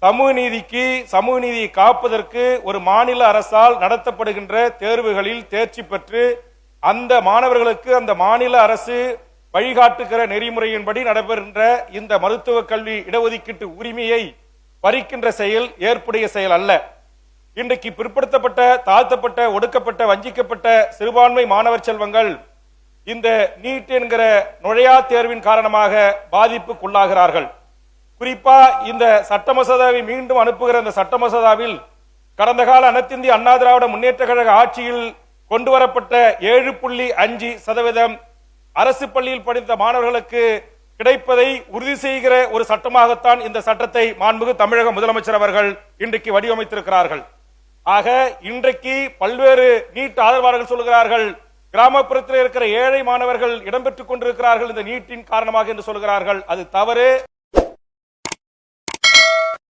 சமூக நீதியை காப்பதற்கு ஒரு மாநில அரசால் நடத்தப்படுகின்ற தேர்வுகளில் தேர்ச்சி பெற்று அந்த மாணவர்களுக்கு அந்த மாநில அரசு வழிகாட்டுகிற நெறிமுறையின்படி நடைபெறுகின்ற இந்த மருத்துவ கல்வி இடஒதுக்கீட்டு உரிமையை பறிக்கின்ற செயல் ஏற்புடைய செயல் அல்ல. இன்றைக்கு பிற்படுத்தப்பட்ட, தாழ்த்தப்பட்ட, ஒடுக்கப்பட்ட, வஞ்சிக்கப்பட்ட சிறுபான்மை மாணவர் செல்வங்கள் இந்த நீட் என்கிற நுழையா தேர்வின் காரணமாக பாதிப்புக்குள்ளாகிறார்கள். குறிப்பா இந்த சட்ட மசோதாவை மீண்டும் அனுப்புகிற இந்த சட்ட மசோதாவில் கடந்த கால அனைத்திந்திய அண்ணா திராவிட முன்னேற்ற கழக ஆட்சியில் கொண்டு வரப்பட்ட 7.5% அரசு பள்ளியில் படித்த மாணவர்களுக்கு கிடைப்பதை உறுதி செய்கிற ஒரு சட்டமாகத்தான் இந்த சட்டத்தை மாண்புமிகு தமிழக முதலமைச்சர் அவர்கள் இன்றைக்கு வடிவமைத்திருக்கிறார்கள். ஆக இன்றைக்கு பல்வேறு நீட் ஆதரவாளர்கள் சொல்கிறார்கள், கிராமப்புறத்தில் இருக்கிற ஏழை மாணவர்கள் இடம்பெற்றுக் கொண்டிருக்கிறார்கள் இந்த நீட்டின் காரணமாக என்று சொல்கிறார்கள். அது தவறு.